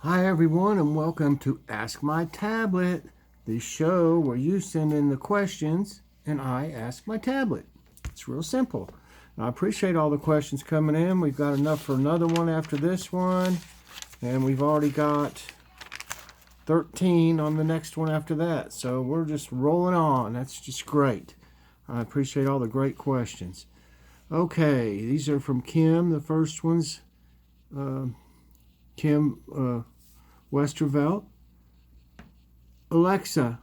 Hi everyone and welcome to Ask My Tablet, the show where you send in the questions and I ask my tablet. It's real simple. And I appreciate all the questions coming in. We've got enough for another one after this one. And we've already got 13 on the next one after that. So we're just rolling on. That's just great. I appreciate all the great questions. Okay, these are from Kim. The first one's Kim Westervelt. Alexa,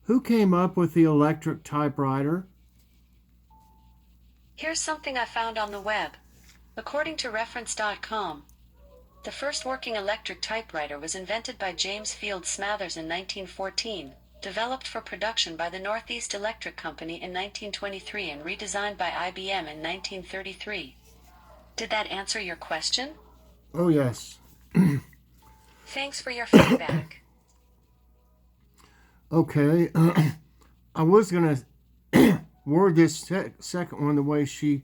who came up with the electric typewriter? Here's something I found on the web. According to reference.com, the first working electric typewriter was invented by James Field Smathers in 1914, developed for production by the Northeast Electric Company in 1923 and redesigned by IBM in 1933. Did that answer your question? Oh, yes. Thanks for your feedback. Okay. I was going to word this second one the way she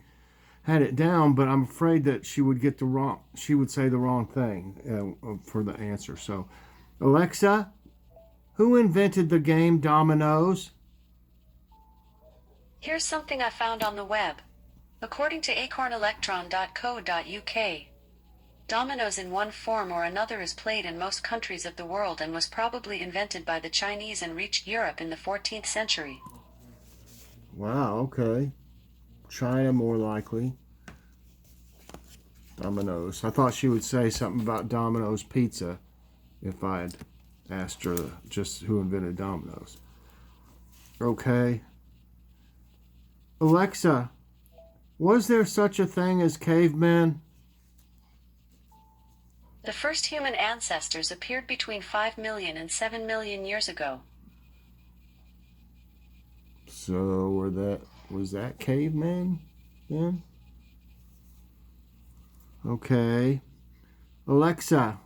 had it down, but I'm afraid that she would say the wrong thing for the answer. So, Alexa, who invented the game Dominoes? Here's something I found on the web. According to acornelectron.co.uk, Dominoes in one form or another is played in most countries of the world and was probably invented by the Chinese and reached Europe in the 14th century. Wow, okay. China more likely. Dominoes. I thought she would say something about Domino's pizza if I had asked her just who invented Domino's. Okay. Alexa, was there such a thing as cavemen? The first human ancestors appeared between 5 million and 7 million years ago. So was that cavemen then? Okay. Alexa,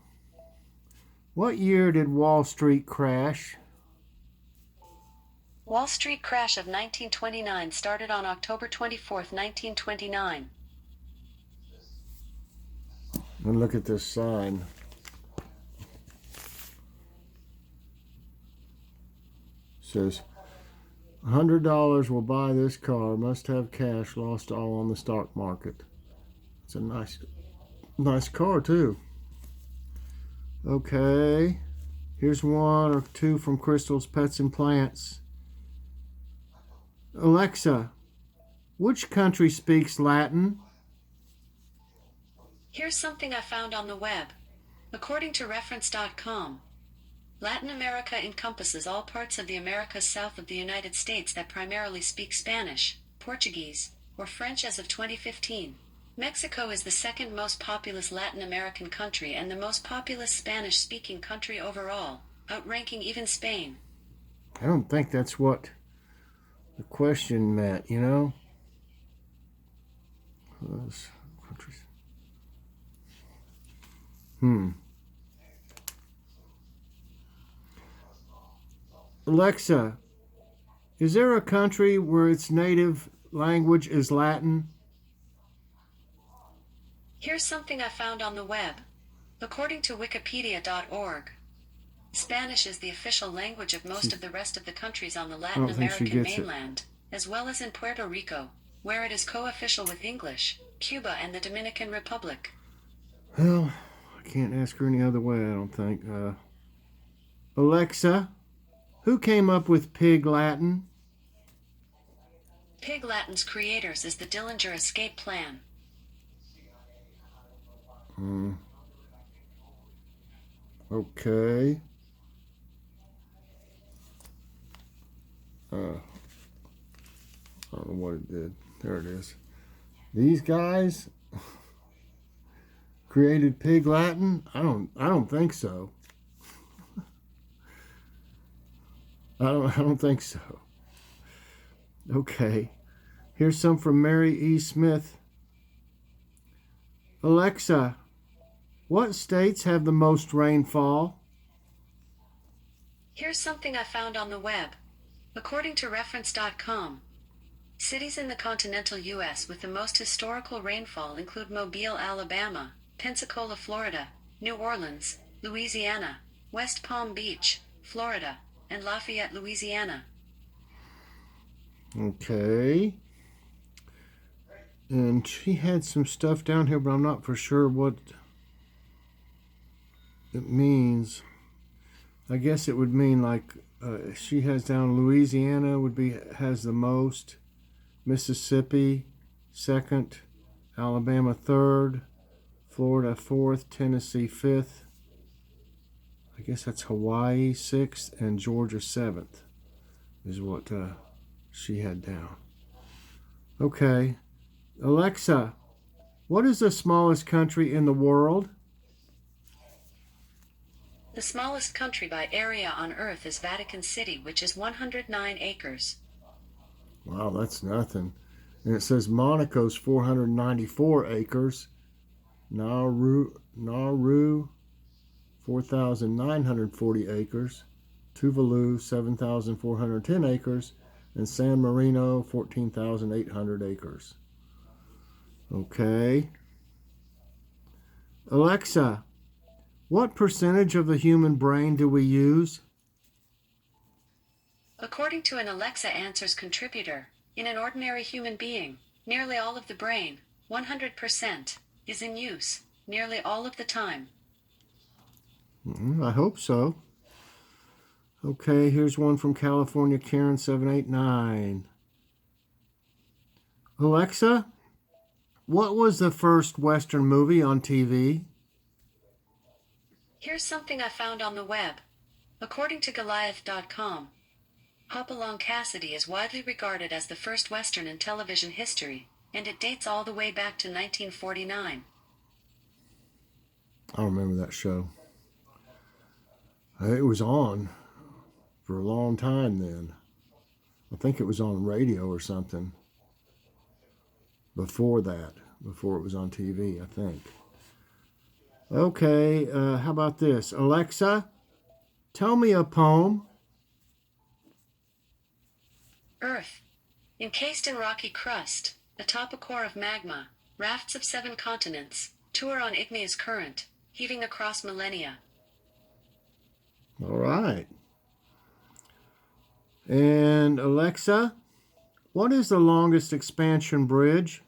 what year did Wall Street crash? Wall Street crash of 1929 started on October 24th, 1929. And look at this sign. It says, $100 will buy this car. Must have cash. Lost all on the stock market. It's a nice car too. Okay. Here's one or two from Crystal's Pets and Plants. Alexa, which country speaks Latin? Here's something I found on the web. According to reference.com, Latin America encompasses all parts of the Americas south of the United States that primarily speak Spanish, Portuguese, or French as of 2015. Mexico is the second most populous Latin American country and the most populous Spanish-speaking country overall, outranking even Spain. I don't think that's what the question meant, you know? Those countries. Alexa, is there a country where its native language is Latin? Here's something I found on the web. According to wikipedia.org, Spanish is the official language of most of the rest of the countries on the Latin American mainland, as well as in Puerto Rico, where it is co-official with English, Cuba, and the Dominican Republic. Well, I can't ask her any other way, I don't think. Alexa, who came up with Pig Latin? Pig Latin's creators is the Dillinger Escape Plan. Okay. I don't know what it did. There it is. These guys created Pig Latin? I don't think so. I don't think so. Okay. Here's some from Mary E. Smith. Alexa, what states have the most rainfall? Here's something I found on the web. According to reference.com, cities in the continental U.S. with the most historical rainfall include Mobile, Alabama, Pensacola, Florida, New Orleans, Louisiana, West Palm Beach, Florida, and Lafayette, Louisiana. Okay. And she had some stuff down here, but I'm not for sure what it means. I guess it would mean like she has down Louisiana has the most, Mississippi second, Alabama third, Florida fourth, Tennessee fifth. I guess that's Hawaii sixth and Georgia seventh is what she had down. Okay. Alexa, what is the smallest country in the world? The smallest country by area on Earth is Vatican City, which is 109 acres. Wow, that's nothing. And it says Monaco's 494 acres. Nauru 4,940 acres. Tuvalu, 7,410 acres. And San Marino, 14,800 acres. Okay. Alexa, what percentage of the human brain do we use? According to an Alexa Answers contributor, in an ordinary human being, nearly all of the brain, 100%, is in use, nearly all of the time. I hope so. Okay, here's one from California, Karen 789. Alexa, what was the first Western movie on TV? Here's something I found on the web. According to Goliath.com, Hopalong Cassidy is widely regarded as the first Western in television history, and it dates all the way back to 1949. I remember that show. It was on for a long time then. I think it was on radio or something before that, before it was on TV, I think. Okay, how about this? Alexa, tell me a poem. Earth, encased in rocky crust, atop a core of magma, rafts of 7 continents, tour on igneous current, heaving across millennia. All right. And Alexa, what is the longest expansion bridge?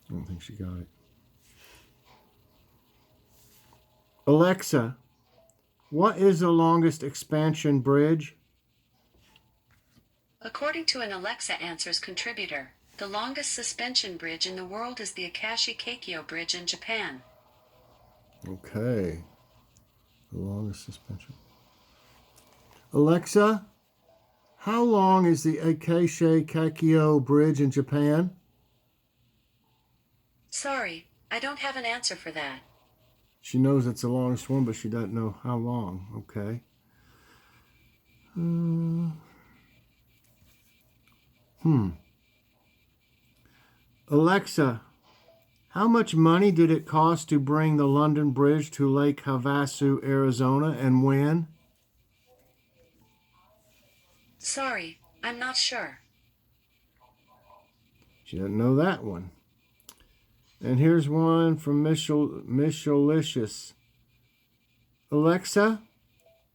I don't think she got it. Alexa, what is the longest expansion bridge? According to an Alexa Answers contributor, the longest suspension bridge in the world is the Akashi Keikyo Bridge in Japan. Okay. The longest suspension. Alexa, how long is the Akashi Keikyo Bridge in Japan? Sorry, I don't have an answer for that. She knows it's the longest one, but she doesn't know how long. Okay. Alexa, how much money did it cost to bring the London Bridge to Lake Havasu, Arizona, and when? Sorry, I'm not sure. She doesn't know that one. And here's one from Michelicious. Alexa,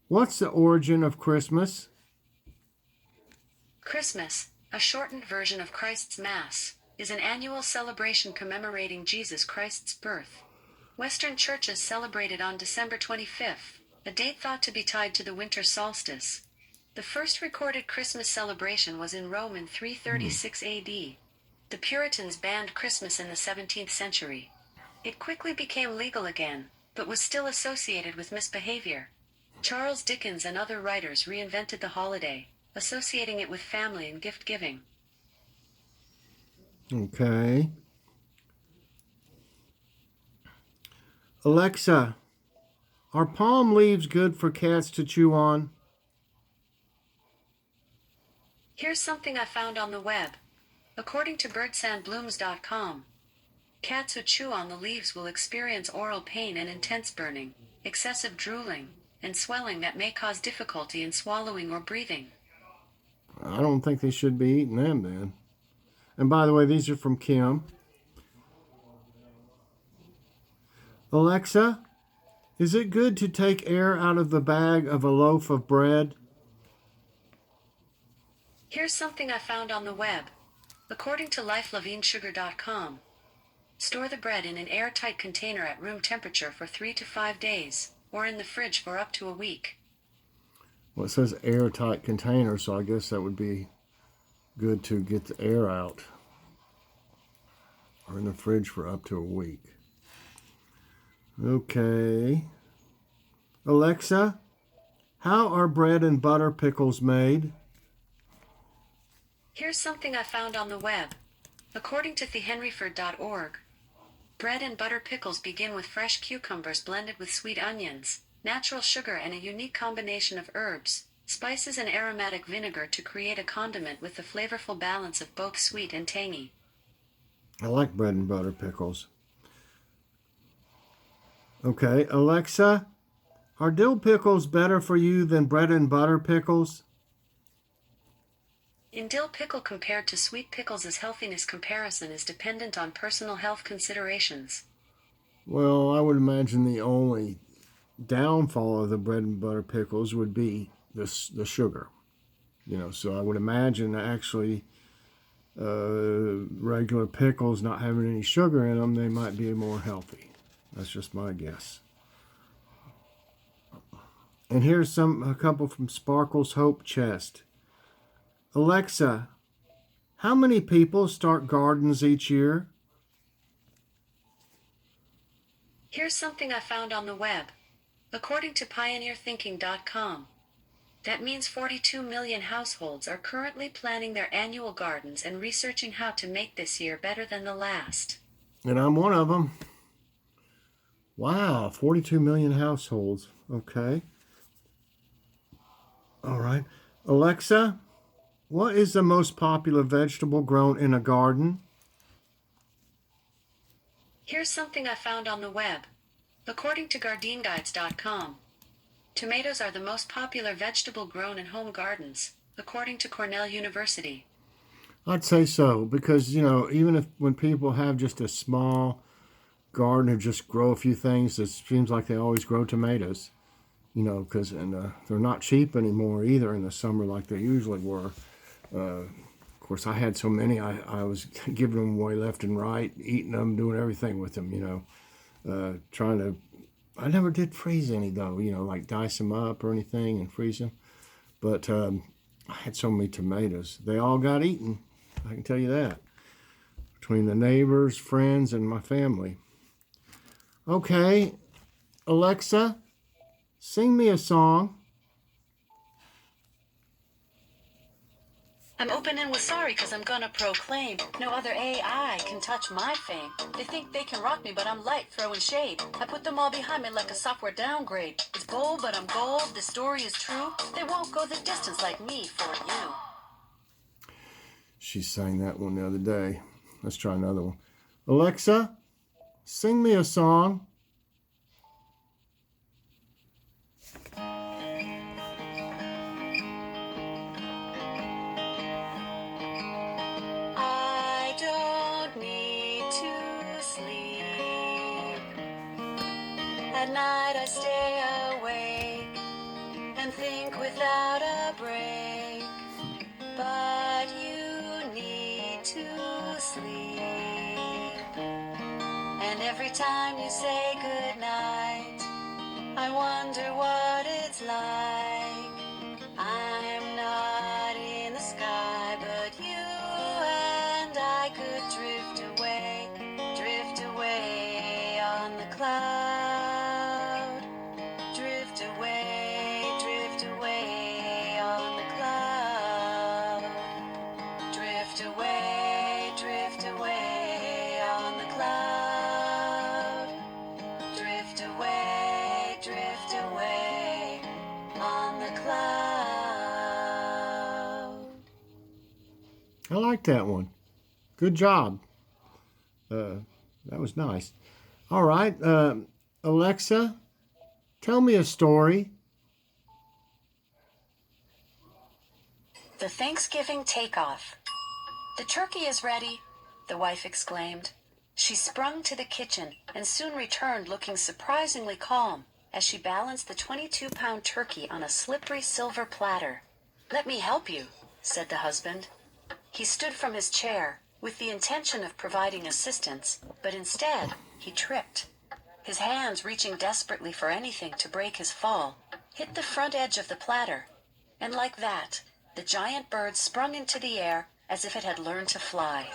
what's the origin of Christmas? Christmas, a shortened version of Christ's Mass, is an annual celebration commemorating Jesus Christ's birth. Western churches celebrate it on December 25th, a date thought to be tied to the winter solstice. The first recorded Christmas celebration was in Rome in 336 AD. The Puritans banned Christmas in the 17th century. It quickly became legal again, but was still associated with misbehavior. Charles Dickens and other writers reinvented the holiday, associating it with family and gift-giving. Okay. Alexa, are palm leaves good for cats to chew on? Here's something I found on the web. According to birdsandblooms.com, cats who chew on the leaves will experience oral pain and intense burning, excessive drooling, and swelling that may cause difficulty in swallowing or breathing. I don't think they should be eating them then. And by the way, these are from Kim. Alexa, is it good to take air out of the bag of a loaf of bread? Here's something I found on the web. According to lifelavinesugar.com, store the bread in an airtight container at room temperature for 3 to 5 days, or in the fridge for up to a week. Well, it says airtight container, so I guess that would be good to get the air out. Or in the fridge for up to a week. Okay. Alexa, how are bread and butter pickles made? Here's something I found on the web. According to thehenryford.org, bread and butter pickles begin with fresh cucumbers blended with sweet onions, natural sugar, and a unique combination of herbs, spices, and aromatic vinegar to create a condiment with the flavorful balance of both sweet and tangy. I like bread and butter pickles. Okay, Alexa, are dill pickles better for you than bread and butter pickles? In dill pickle compared to sweet pickles, healthiness comparison is dependent on personal health considerations. Well, I would imagine the only downfall of the bread and butter pickles would be the sugar. So I would imagine actually regular pickles not having any sugar in them, they might be more healthy. That's just my guess. And here's a couple from Sparkle's Hope Chest. Alexa, how many people start gardens each year? Here's something I found on the web. According to pioneerthinking.com, that means 42 million households are currently planning their annual gardens and researching how to make this year better than the last. And I'm one of them. Wow, 42 million households. Okay. All right. Alexa, what is the most popular vegetable grown in a garden? Here's something I found on the web. According to gardenguides.com, tomatoes are the most popular vegetable grown in home gardens, according to Cornell University. I'd say so, because, even when people have just a small garden or just grow a few things, it seems like they always grow tomatoes, because they're not cheap anymore either in the summer like they usually were. Of course, I had so many, I was giving them away left and right, eating them, doing everything with them, trying to, I never did freeze any though, like dice them up or anything and freeze them. But I had so many tomatoes. They all got eaten, I can tell you that, between the neighbors, friends, and my family. Okay, Alexa, sing me a song. I'm opening with sorry because I'm gonna proclaim no other AI can touch my fame. They think they can rock me, but I'm light throwing shade. I put them all behind me like a software downgrade. It's bold, but I'm gold. This story is true. They won't go the distance like me for you. She sang that one the other day. Let's try another one. Alexa, sing me a song. I don't need to sleep. At night I stay awake and think without a break. But you need to sleep. And every time you say goodnight, I wonder what it's like. I'm not in the sky, but you and I could drift away on the cloud. Drift away on the cloud. Drift away on the cloud. Drift away on the cloud. I like that one. Good job. That was nice. All right, Alexa, tell me a story. The Thanksgiving takeoff. The turkey is ready, the wife exclaimed. She sprung to the kitchen and soon returned looking surprisingly calm as she balanced the 22-pound turkey on a slippery silver platter. "Let me help you," said the husband. He stood from his chair with the intention of providing assistance, but instead he tripped. His hands, reaching desperately for anything to break his fall, hit the front edge of the platter, and like that, the giant bird sprung into the air as if it had learned to fly.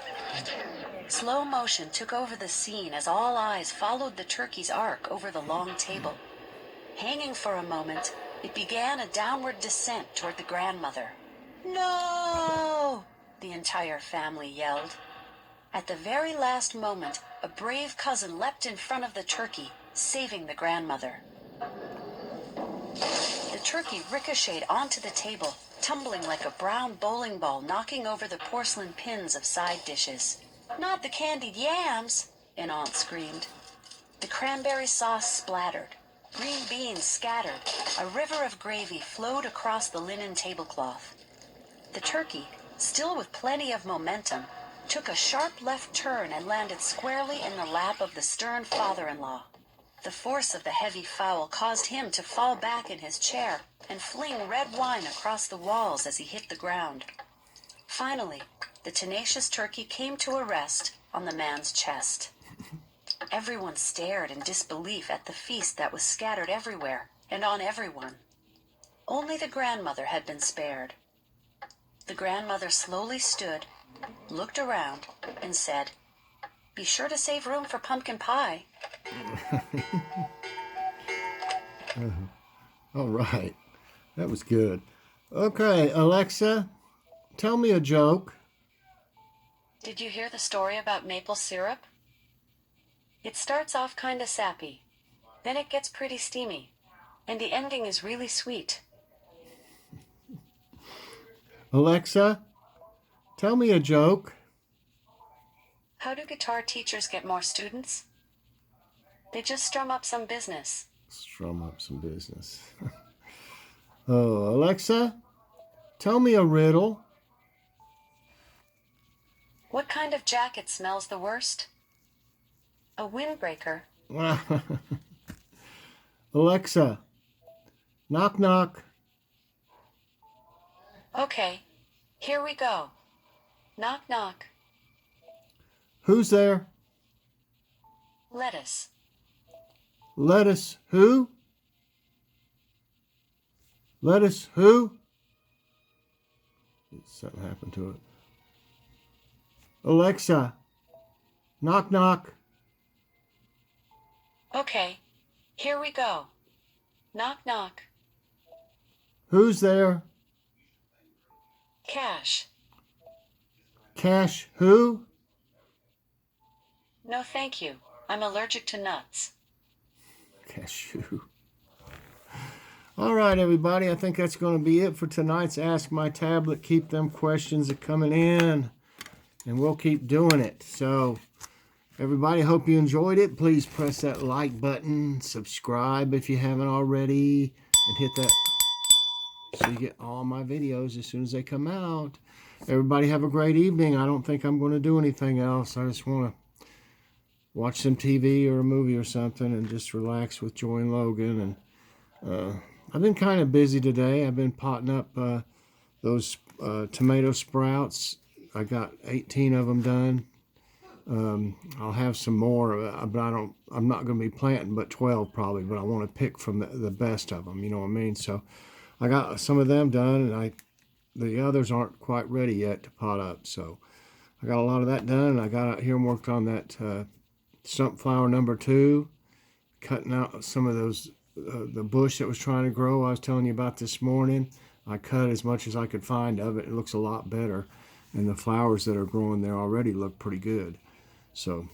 Slow motion took over the scene as all eyes followed the turkey's arc over the long table. Hanging for a moment, it began a downward descent toward the grandmother. "No!" the entire family yelled. At the very last moment, a brave cousin leapt in front of the turkey, saving the grandmother. The turkey ricocheted onto the table, tumbling like a brown bowling ball, knocking over the porcelain pins of side dishes. "Not the candied yams!" an aunt screamed. The cranberry sauce splattered. Green beans scattered. A river of gravy flowed across the linen tablecloth. The turkey, still with plenty of momentum, took a sharp left turn and landed squarely in the lap of the stern father-in-law. The force of the heavy fowl caused him to fall back in his chair and fling red wine across the walls as he hit the ground. Finally, the tenacious turkey came to a rest on the man's chest. Everyone stared in disbelief at the feast that was scattered everywhere and on everyone. Only the grandmother had been spared. The grandmother slowly stood, looked around, and said, "Be sure to save room for pumpkin pie." All right. That was good. Okay, Alexa, tell me a joke. Did you hear the story about maple syrup? It starts off kinda sappy, then it gets pretty steamy, and the ending is really sweet. Alexa, tell me a joke. How do guitar teachers get more students? They just strum up some business. Strum up some business. Oh, Alexa, tell me a riddle. What kind of jacket smells the worst? A windbreaker. Alexa, knock knock. Okay, here we go. Knock knock. Who's there? Lettuce. Lettuce who? Lettuce who? Something happened to it. Alexa, knock knock. Okay, here we go. Knock knock. Who's there? Cash. Cash who? No thank you. I'm allergic to nuts. Cashew. All right, everybody. I think that's going to be it for tonight's Ask My Tablet. Keep them questions coming in, and we'll keep doing it. So, everybody, hope you enjoyed it. Please press that like button, subscribe if you haven't already, and hit that so you get all my videos as soon as they come out. Everybody have a great evening. I don't think I'm going to do anything else. I just want to watch some TV or a movie or something and just relax with Joy and Logan. And I've been kind of busy today. I've been potting up those tomato sprouts. I got 18 of them done. I'll have some more, but I'm not going to be planting but 12 probably, but I want to pick from the best of them, you know what I mean? So I got some of them done, and the others aren't quite ready yet to pot up. So I got a lot of that done, and I got out here and worked on that stump flower number 2, cutting out some of those, the bush that was trying to grow I was telling you about this morning. I cut as much as I could find of it. It looks a lot better, and the flowers that are growing there already look pretty good. So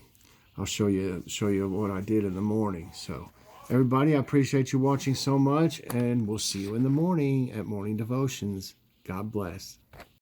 I'll show you what I did in the morning. So everybody, I appreciate you watching so much, and we'll see you in the morning at Morning Devotions. God bless.